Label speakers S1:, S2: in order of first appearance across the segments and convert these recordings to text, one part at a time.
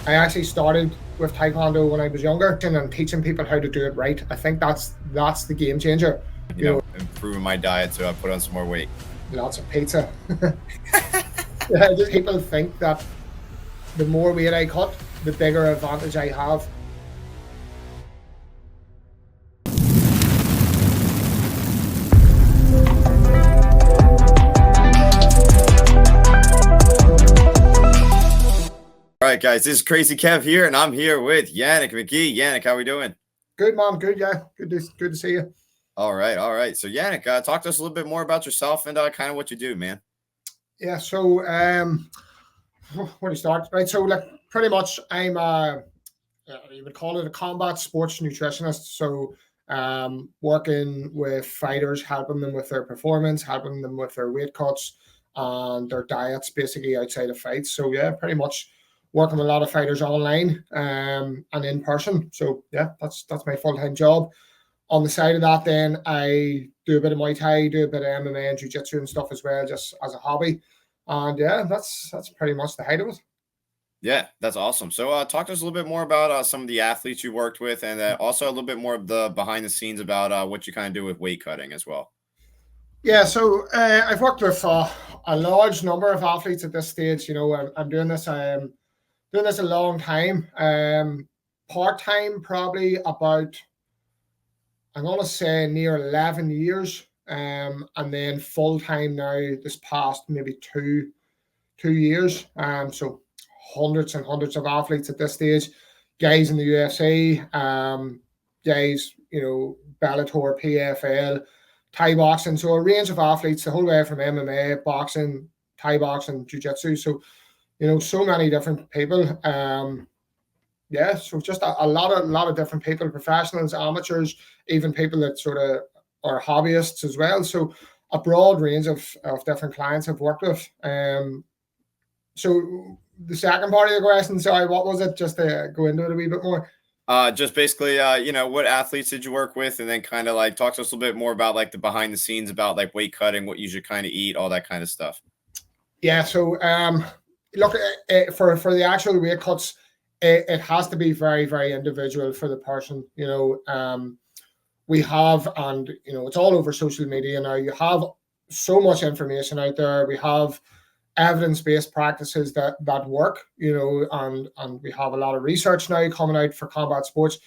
S1: I actually started with Taekwondo when I was younger and teaching people how to do it right. I think that's the game changer.
S2: Improving my diet, so I put on some more weight.
S1: Lots of pizza. People think that the more weight I cut, the bigger advantage I have.
S2: All right, guys, this is Crazy Kev here, and I'm here with Yannick Magee. Yannick, how are we doing?
S1: Good, man. Good, yeah. Good to see you.
S2: All right. So, Yannick, talk to us a little bit more about yourself and kind of what you do, man.
S1: Yeah, so where do you start? Right, so like pretty much I'm you would call it a combat sports nutritionist. So working with fighters, helping them with their performance, helping them with their weight cuts and their diets basically outside of fights. So yeah, pretty much working with a lot of fighters online and in person. So yeah, that's my full-time job. On the side of that, then I do a bit of Muay Thai, do a bit of MMA and Jiu-Jitsu and stuff as well, just as a hobby. And yeah, that's pretty much the height of it.
S2: Yeah, that's awesome. So talk to us a little bit more about some of the athletes you worked with, and also a little bit more of the behind the scenes about what you kind of do with weight cutting as well.
S1: Yeah, so I've worked with a large number of athletes at this stage. You know, I'm doing this a long time. Part-time, probably about, I'm going to say near 11 years. And then full-time now this past maybe two years. So hundreds and hundreds of athletes at this stage, guys in the UFC, guys, you know, Bellator, PFL, Thai boxing. So a range of athletes, the whole way from MMA, boxing, Thai boxing, Jiu-Jitsu. So, you know, so many different people. Yeah, so just a lot of different people, professionals, amateurs, even people that sort of are hobbyists as well. So a broad range of different clients I've worked with. So the second part of the question, sorry, what was it? Just to go into it a wee bit more.
S2: Just basically, what athletes did you work with, and then kind of like talk to us a little bit more about like the behind the scenes about like weight cutting, what you should kind of eat, all that kind of stuff.
S1: Yeah, so look, for the actual weight cuts, it has to be very, very individual for the person. You know, we have, and you know, it's all over social media now. You have so much information out there. We have evidence-based practices that work, you know, and we have a lot of research now coming out for combat sports,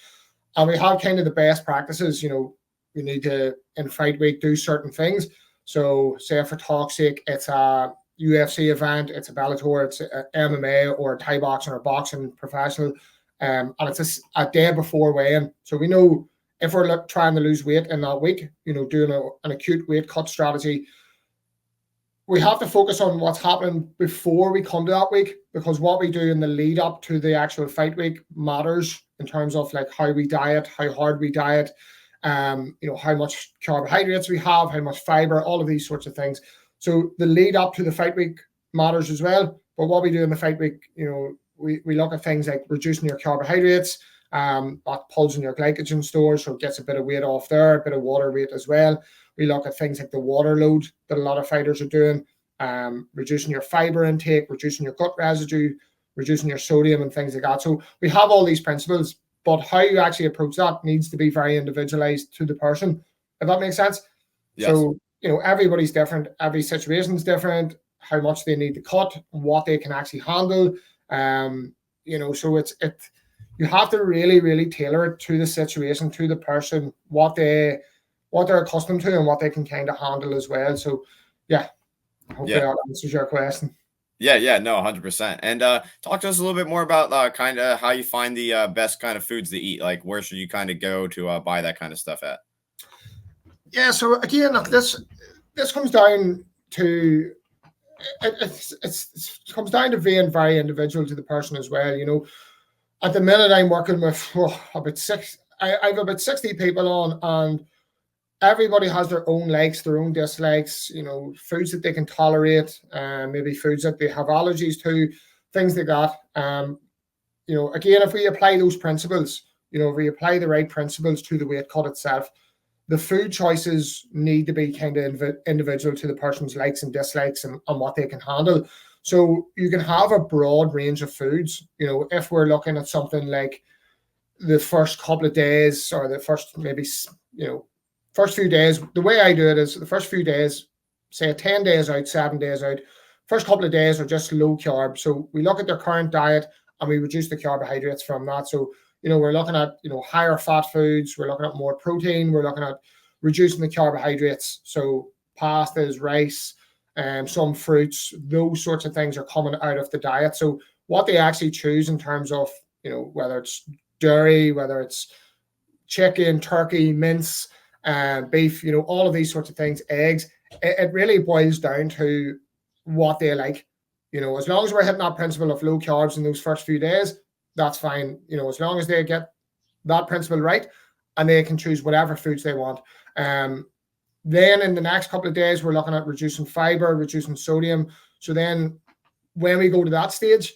S1: and we have kind of the best practices. You know, we need to in fight week do certain things. So say for talk's sake, it's a UFC event, it's a Bellator, it's a MMA or Thai boxing or boxing professional, and it's a day before weigh-in. So we know if we're trying to lose weight in that week, you know, doing an acute weight cut strategy, we have to focus on what's happening before we come to that week, because what we do in the lead up to the actual fight week matters in terms of like how we diet, how hard we diet, you know, how much carbohydrates we have, how much fiber, all of these sorts of things. So the lead up to the fight week matters as well. But what we do in the fight week, you know, we look at things like reducing your carbohydrates, that pulls in your glycogen stores, so it gets a bit of weight off there, a bit of water weight as well. We look at things like the water load that a lot of fighters are doing, reducing your fiber intake, reducing your gut residue, reducing your sodium and things like that. So we have all these principles, but how you actually approach that needs to be very individualized to the person, if that makes sense. Yes. So, you know, everybody's different. Every situation's different, how much they need to cut, what they can actually handle. You know, so you have to really, really tailor it to the situation, to the person, what they're accustomed to and what they can kind of handle as well. So yeah, hopefully that answers your question.
S2: Yeah, no, 100%. And talk to us a little bit more about kind of how you find the best kind of foods to eat. Like, where should you kind of go to buy that kind of stuff at?
S1: Yeah, so again, look, this comes down to it comes down to being very individual to the person as well. You know, at the minute I'm working with about I have about 60 people on, and everybody has their own likes, their own dislikes, you know, foods that they can tolerate, maybe foods that they have allergies to, things like that. You know, again, if we apply those principles, you know, if we apply the right principles to the weight cut itself, the food choices need to be kind of individual to the person's likes and dislikes and what they can handle. So you can have a broad range of foods. You know, if we're looking at something like the first couple of days, or the first maybe, you know, first few days, the way I do it is the first few days, say 10 days out, 7 days out, first couple of days are just low carb. So we look at their current diet and we reduce the carbohydrates from that. So, you know, we're looking at, you know, higher fat foods, we're looking at more protein, we're looking at reducing the carbohydrates. So pastas, rice, some fruits, those sorts of things are coming out of the diet. So what they actually choose in terms of, you know, whether it's dairy, whether it's chicken, turkey, mince, beef, you know, all of these sorts of things, eggs, it really boils down to what they like. You know, as long as we're hitting that principle of low carbs in those first few days, that's fine. You know, as long as they get that principle right and they can choose whatever foods they want. Then in the next couple of days, we're looking at reducing fiber, reducing sodium. So then when we go to that stage,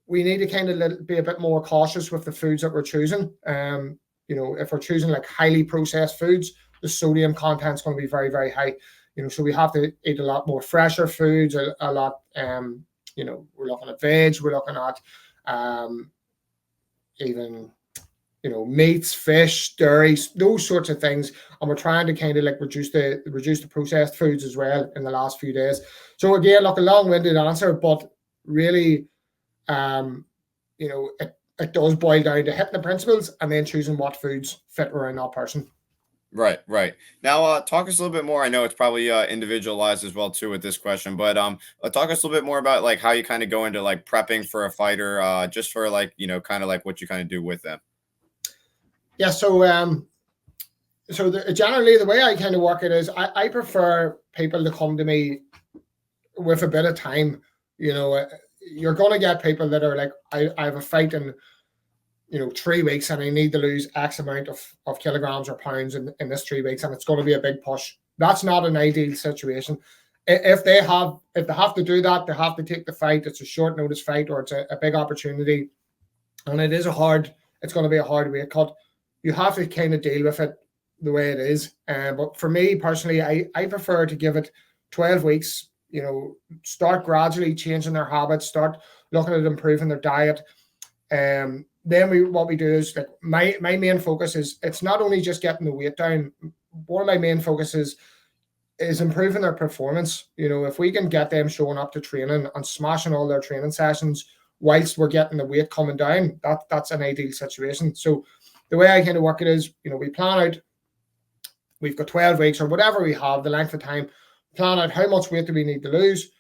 S1: we need to kind of be a bit more cautious with the foods that we're choosing. You know, if we're choosing like highly processed foods, the sodium content is going to be very, very high. You know, so we have to eat a lot more fresher foods, a lot, you know, we're looking at veg, we're looking at even, you know, meats, fish, dairy, those sorts of things. And we're trying to kind of like reduce the processed foods as well in the last few days. So again, like a long-winded answer, but really, you know, it does boil down to hitting the principles and then choosing what foods fit around that person.
S2: Right, right. Now, talk us a little bit more. I know it's probably individualized as well too with this question, but talk us a little bit more about like how you kind of go into like prepping for a fighter, just for like, you know, kind of like what you kind of do with them.
S1: Yeah, so generally the way I kind of work it is I prefer people to come to me with a bit of time. You know, you're going to get people that are like, I have a fight in, you know, 3 weeks and I need to lose X amount of kilograms or pounds in this 3 weeks, and it's going to be a big push. That's not an ideal situation. If they have to do that, they have to take the fight. It's a short notice fight, or it's a big opportunity, and it's going to be a hard weight cut. You have to kind of deal with it the way it is. But for me personally, I prefer to give it 12 weeks, you know, start gradually changing their habits, start looking at improving their diet. Then what we do is like my main focus is, it's not only just getting the weight down. One of my main focuses is improving their performance. You know, if we can get them showing up to training and smashing all their training sessions whilst we're getting the weight coming down, that's an ideal situation. So the way I kind of work it is, you know, we plan out, we've got 12 weeks or whatever we have, the length of time, plan out how much weight do we need to lose.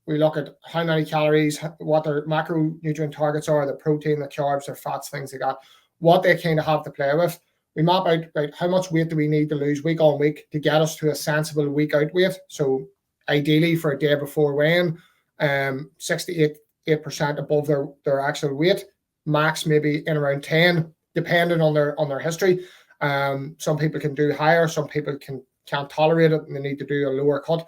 S1: We look at how many calories, what their macronutrient targets are, the protein, the carbs, their fats, things like that, what they kind of have to play with. We map out how much weight do we need to lose week on week to get us to a sensible week out weight. So ideally for a day before weighing, 68% above their actual weight, max maybe in around 10, depending on their history. Some people can do higher, some people can't tolerate it and they need to do a lower cut.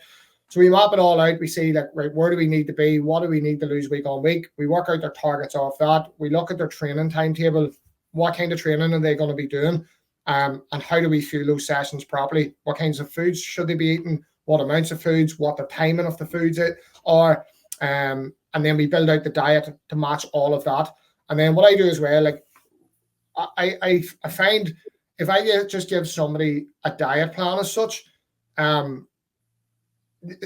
S1: So we map it all out. We see like, right, where do we need to be? What do we need to lose week on week? We work out their targets off that. We look at their training timetable. What kind of training are they going to be doing? And how do we fuel those sessions properly? What kinds of foods should they be eating? What amounts of foods? What the timing of the foods are? And then we build out the diet to match all of that. And then what I do as well, like I find if I just give somebody a diet plan as such,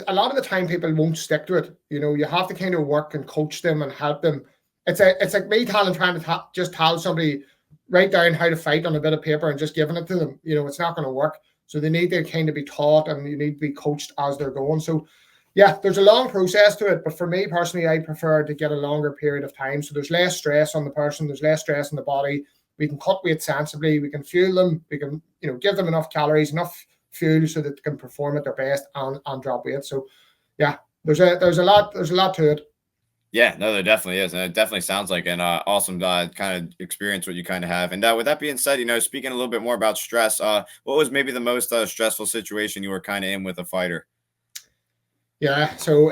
S1: a lot of the time people won't stick to it. You know, you have to kind of work and coach them and help them. It's like me trying to just tell somebody, write down how to fight on a bit of paper and just giving it to them. You know, it's not going to work. So they need to kind of be taught and you need to be coached as they're going. So yeah, there's a long process to it. But for me personally, I prefer to get a longer period of time. So there's less stress on the person. There's less stress on the body. We can cut weight sensibly. We can fuel them. We can, you know, give them enough calories, enough fuel so that they can perform at their best and drop weight. So yeah, there's a lot to it.
S2: Yeah, no, there definitely is. And it definitely sounds like an awesome kind of experience what you kind of have. And with that being said, you know, speaking a little bit more about stress, what was maybe the most stressful situation you were kind of in with a fighter?
S1: Yeah, so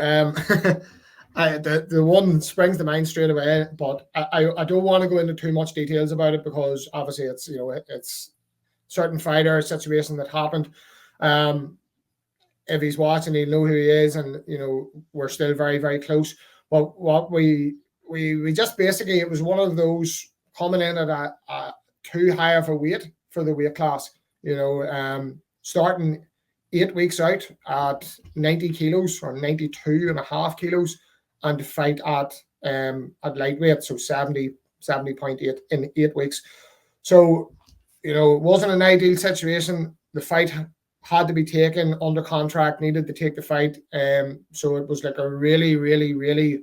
S1: the one springs to mind straight away, but I don't want to go into too much details about it because obviously it's, you know, it's certain fighter situation that happened. If he's watching, he'll know who he is, and you know we're still very, very close. But what we just basically, it was one of those coming in at a too high of a weight for the weight class. Starting 8 weeks out at 90 kilos or 92.5 kilos, and to fight at lightweight, so 70.8 in 8 weeks. So, it wasn't an ideal situation. The fight had to be taken under contract, needed to take the fight. So it was like a really, really, really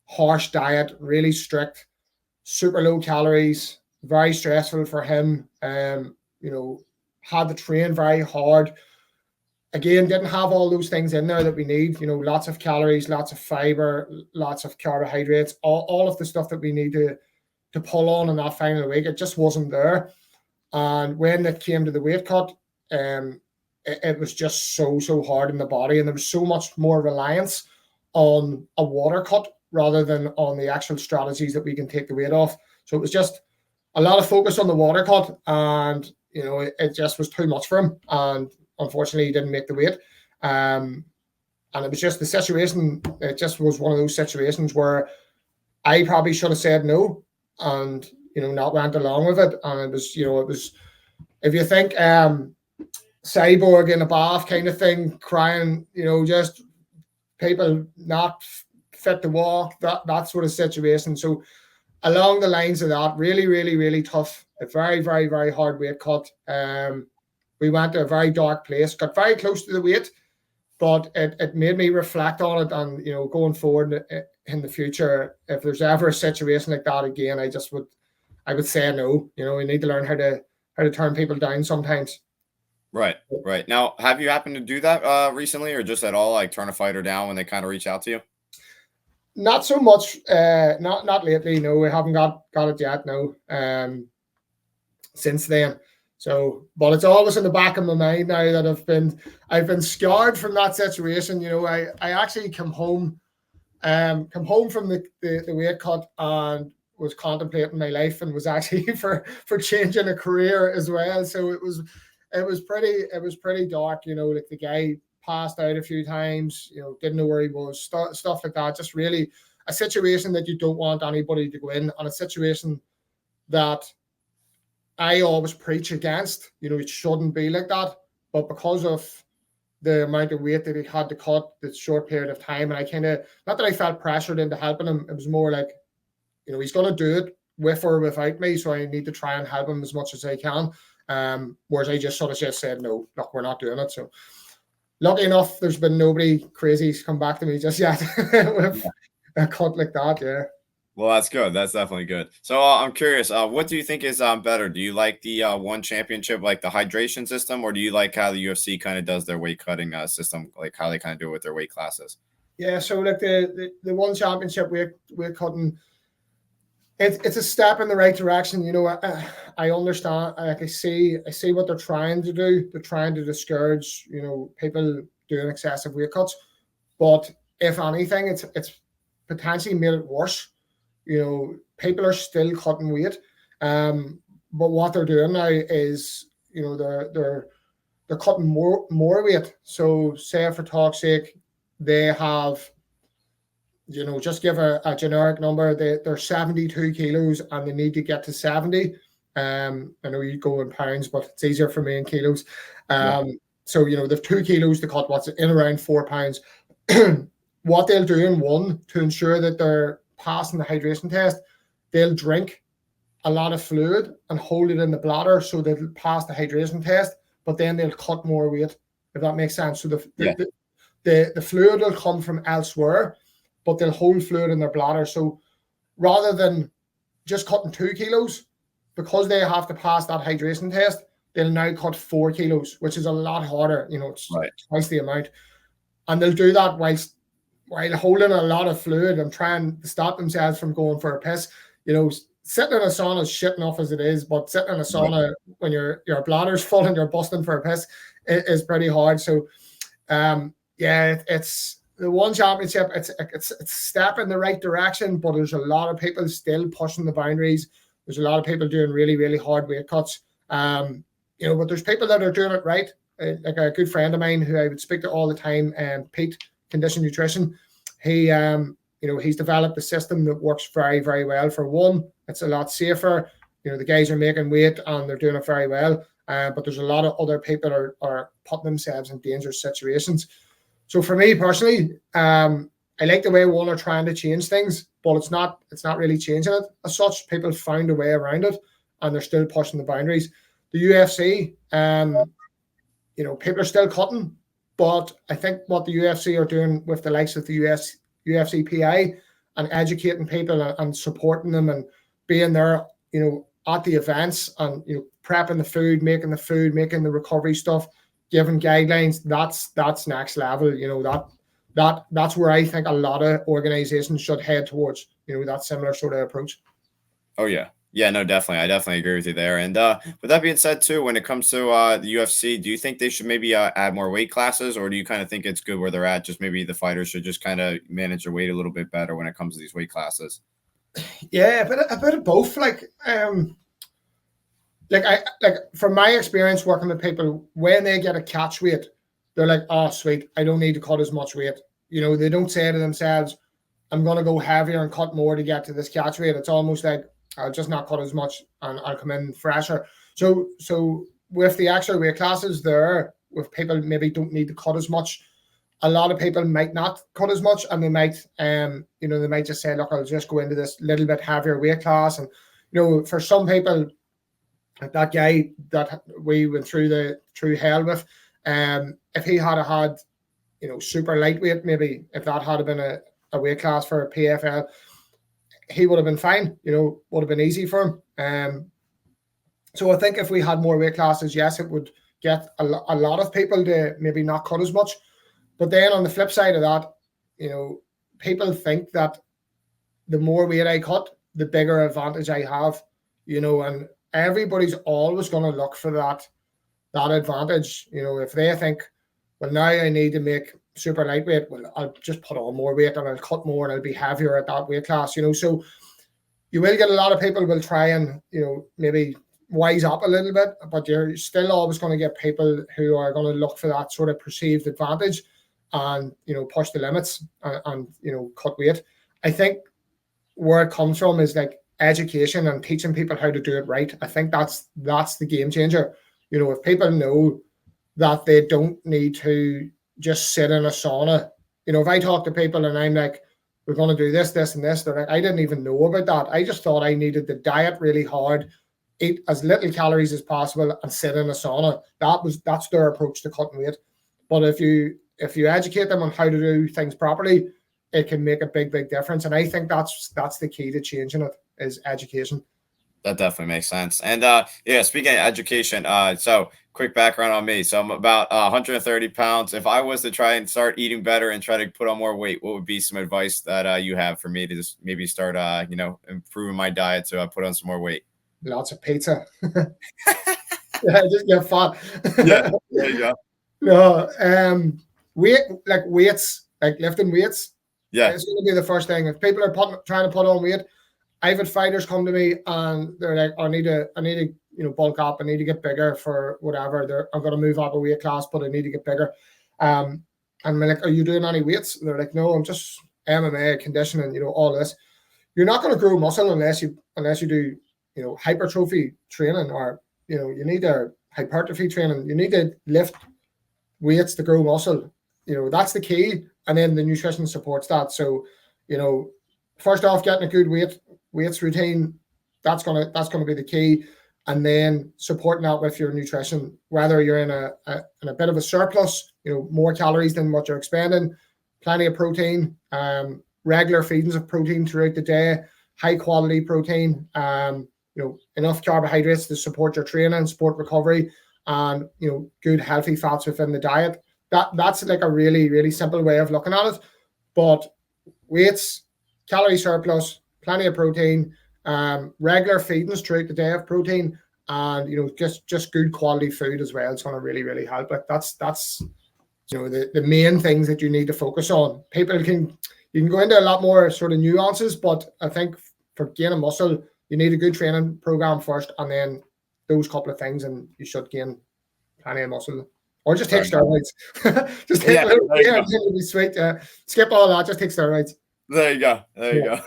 S1: harsh diet, really strict, super low calories, very stressful for him. Had to train very hard. Again, didn't have all those things in there that we need. Lots of calories, lots of fiber, lots of carbohydrates, all of the stuff that we need to pull on in that final week. It just wasn't there. And when it came to the weight cut, it was just so hard in the body, and there was so much more reliance on a water cut rather than on the actual strategies that we can take the weight off. So it was just a lot of focus on the water cut, and it just was too much for him, and unfortunately he didn't make the weight. And it was just the situation. It just was one of those situations where I probably should have said no and not went along with it. And it was if you think cyborg in a bath kind of thing, crying, just people not fit to walk, that sort of situation. So along the lines of that, really, really, really tough, a very, very, very hard weight cut. We went to a very dark place, got very close to the weight, but it made me reflect on it, and going forward in the future, if there's ever a situation like that again, I would say no. We need to learn how to turn people down sometimes.
S2: Right. Now, have you happened to do that recently, or just at all, like turn a fighter down when they kind of reach out to you?
S1: Not so much. Not lately. No, we haven't got it yet. No. Since then. So, but it's always in the back of my mind now that I've been scarred from that situation. I actually come home from the weight cut and was contemplating my life, and was actually for changing a career as well. So it was pretty dark. Like the guy passed out a few times, didn't know where he was, stuff like that. Just really a situation that you don't want anybody to go in, and a situation that I always preach against. It shouldn't be like that. But because of the amount of weight that he had to cut this short period of time, and I kind of, not that I felt pressured into helping him, it was more like, he's going to do it with or without me, so I need to try and help him as much as I can. Whereas I just sort of just said, no, look, we're not doing it. So lucky enough, there's been nobody crazy come back to me just yet with a cut like that. Yeah.
S2: Well, that's good. That's definitely good. So I'm curious, what do you think is better? Do you like the one championship, like the hydration system, or do you like how the UFC kind of does their weight cutting system, like how they kind of do it with their weight classes?
S1: Yeah, so like the one championship weight cutting, it's a step in the right direction. I understand. Like I see what they're trying to do. They're trying to discourage people doing excessive weight cuts, but if anything, it's potentially made it worse. People are still cutting weight, but what they're doing now is they're cutting more weight. So say for talk's sake, they have just give a generic number. They're 72 kilos and they need to get to 70. I know you go in pounds, but it's easier for me in kilos. So they've 2 kilos to cut, what's in around 4 pounds. What they'll do in one, to ensure that they're passing the hydration test, they'll drink a lot of fluid and hold it in the bladder so they'll pass the hydration test, but then they'll cut more weight, if that makes sense. So the fluid will come from elsewhere, but they'll hold fluid in their bladder. So rather than just cutting 2 kilos, because they have to pass that hydration test, they'll now cut 4 kilos, which is a lot harder. It's twice the amount. And they'll do that while holding a lot of fluid and trying to stop themselves from going for a piss. Sitting in a sauna is shit enough as it is, but sitting in a sauna when your bladder's full and you're busting for a piss is pretty hard. So, it's the one championship. It's a step in the right direction, but there's a lot of people still pushing the boundaries. There's a lot of people doing really, really hard weight cuts. But there's people that are doing it right. Like a good friend of mine who I would speak to all the time, Pete, Condition Nutrition. He he's developed a system that works very, very well. For one, it's a lot safer. The guys are making weight and they're doing it very well. But there's a lot of other people are putting themselves in dangerous situations. So for me personally, I like the way one are trying to change things, but it's not really changing it as such. People found a way around it, and they're still pushing the boundaries. The UFC, people are still cutting, but I think what the UFC are doing with the likes of the UFC PI and educating people and supporting them and being there, at the events and prepping the food, making the recovery stuff, giving guidelines. That's next level. That's where I think a lot of organizations should head towards. That similar sort of approach.
S2: Oh yeah. Yeah, no, definitely. I definitely agree with you there. And with that being said, too, when it comes to the UFC, do you think they should maybe add more weight classes, or do you kind of think it's good where they're at? Just maybe the fighters should just kind of manage their weight a little bit better when it comes to these weight classes.
S1: Yeah, a bit of both. From my experience working with people, when they get a catch weight, they're like, "Oh, sweet, I don't need to cut as much weight." They don't say to themselves, "I'm going to go heavier and cut more to get to this catch weight." It's almost like, I'll just not cut as much and I'll come in fresher. So with the actual weight classes there, with people maybe don't need to cut as much, a lot of people might not cut as much, and they might, they might just say, "Look, I'll just go into this little bit heavier weight class." And for some people, like that guy that we went through hell with, if he had super lightweight, maybe if that had been a weight class for a PFL, he would have been fine, would have been easy for him. So I think if we had more weight classes, yes, it would get a lot of people to maybe not cut as much. But then on the flip side of that, people think that the more weight I cut, the bigger advantage I have, and everybody's always going to look for that advantage. If they think, well, now I need to make super lightweight, well, I'll just put on more weight and I'll cut more and I'll be heavier at that weight class, so you will get a lot of people will try and maybe wise up a little bit, but you're still always going to get people who are going to look for that sort of perceived advantage and push the limits and cut weight. I think where it comes from is like education and teaching people how to do it right. I think that's the game changer. If people know that they don't need to just sit in a sauna. If I talk to people and I'm like, "We're going to do this, this, and this," they're like, "I didn't even know about that. I just thought I needed to diet really hard, eat as little calories as possible, and sit in a sauna." That's their approach to cutting weight. But if you educate them on how to do things properly, it can make a big, big difference. And I think that's the key to changing it is education.
S2: That definitely makes sense. And speaking of education, so quick background on me. So I'm about 130 pounds. If I was to try and start eating better and try to put on more weight, what would be some advice that you have for me to just maybe start, improving my diet so I put on some more weight?
S1: Lots of pizza. Yeah, just get fat.
S2: Yeah, there you go.
S1: No, weights, like lifting weights.
S2: Yeah,
S1: it's going to be the first thing. If people are trying to put on weight, I've had fighters come to me and they're like, "I need to bulk up. I need to get bigger for whatever. I'm going to move up a weight class, but I need to get bigger." And I'm like, "Are you doing any weights?" And they're like, "No, I'm just MMA, conditioning, all this." You're not going to grow muscle unless you do, hypertrophy training, or, you need a hypertrophy training. You need to lift weights to grow muscle. That's the key. And then the nutrition supports that. So, first off, getting a good weights routine, that's gonna be the key. And then supporting that with your nutrition, whether you're in a bit of a surplus, more calories than what you're expending, plenty of protein, regular feedings of protein throughout the day, high quality protein, enough carbohydrates to support your training, support recovery, and good healthy fats within the diet. That's like a really, really simple way of looking at it. But weights, calorie surplus, plenty of protein, regular feedings throughout the day of protein, and just good quality food as well. It's going to really, really help. Like that's the main things that you need to focus on. You can go into a lot more sort of nuances, but I think for gaining muscle, you need a good training program first, and then those couple of things, and you should gain plenty of muscle. Or just take steroids. Just take it'll be sweet. Skip all that. Just take steroids.
S2: There you go. There you
S1: Yeah.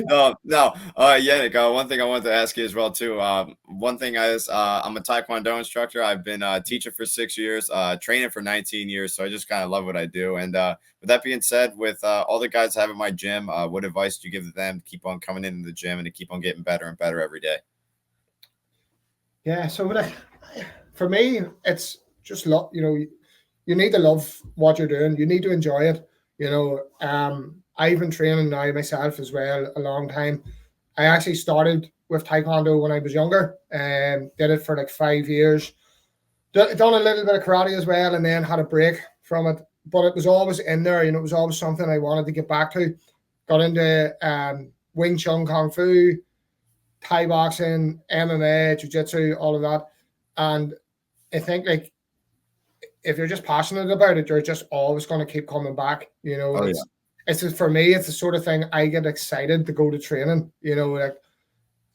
S2: go. No. Yannick, one thing I wanted to ask you as well too. One thing is, I'm a Taekwondo instructor. I've been teaching for 6 years, training for 19 years. So I just kind of love what I do. And with that being said, with all the guys I have in my gym, what advice do you give to them to keep on coming into the gym and to keep on getting better and better every day?
S1: Yeah. So for me, it's just love. You need to love what you're doing. You need to enjoy it. I've been training now myself as well a long time. I actually started with Taekwondo when I was younger and did it for like 5 years. Done a little bit of karate as well, and then had a break from it. But it was always in there. It was always something I wanted to get back to. Got into Wing Chun Kung Fu, Thai boxing, MMA, Jiu Jitsu, all of that. And I think like if you're just passionate about it, you're just always going to keep coming back.
S2: Oh yeah.
S1: It's just, for me, it's the sort of thing I get excited to go to training. Like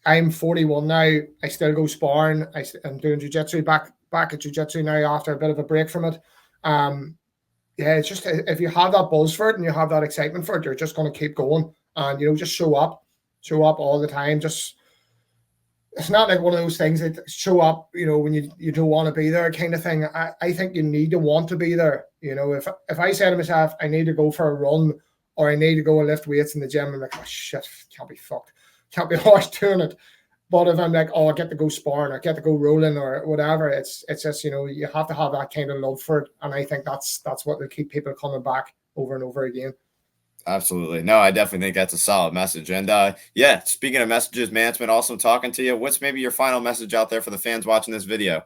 S1: I'm 41 now. I still go sparring. I'm doing jiu-jitsu back at jiu-jitsu now after a bit of a break from it. Yeah, it's just if you have that buzz for it and you have that excitement for it, you're just going to keep going and just show up all the time. Just it's not like one of those things that show up, when you don't want to be there kind of thing. I think you need to want to be there. If I say to myself, I need to go for a run or I need to go and lift weights in the gym, I'm like, oh shit, can't be fucked. Can't be harsh doing it. But if I'm like, oh, I get to go sparring or get to go rolling or whatever, it's just, you have to have that kind of love for it. And I think that's what will keep people coming back over and over again.
S2: Absolutely. No, I definitely think that's a solid message. And yeah, speaking of messages, man, it's been awesome talking to you. What's maybe your final message out there for the fans watching this video?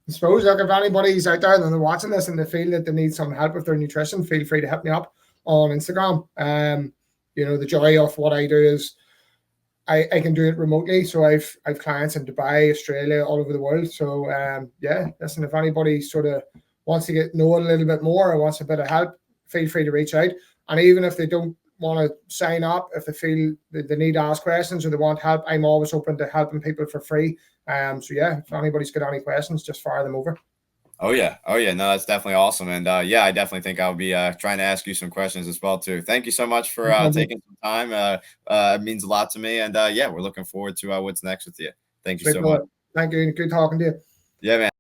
S1: I suppose, look, if anybody's out there and they're watching this and they feel that they need some help with their nutrition, feel free to hit me up on Instagram. The joy of what I do is I can do it remotely. So I've clients in Dubai, Australia, all over the world. So yeah, listen, if anybody sort of wants to know a little bit more or wants a bit of help, feel free to reach out. And even if they don't want to sign up, if they feel that they need to ask questions or they want help, I'm always open to helping people for free. So yeah, if anybody's got any questions, just fire them over.
S2: Oh yeah. No, that's definitely awesome. And yeah, I definitely think I'll be trying to ask you some questions as well too. Thank you so much for taking some time. It means a lot to me. And yeah, we're looking forward to what's next with you. Thank you so much.
S1: Thank you. Good talking to you.
S2: Yeah, man.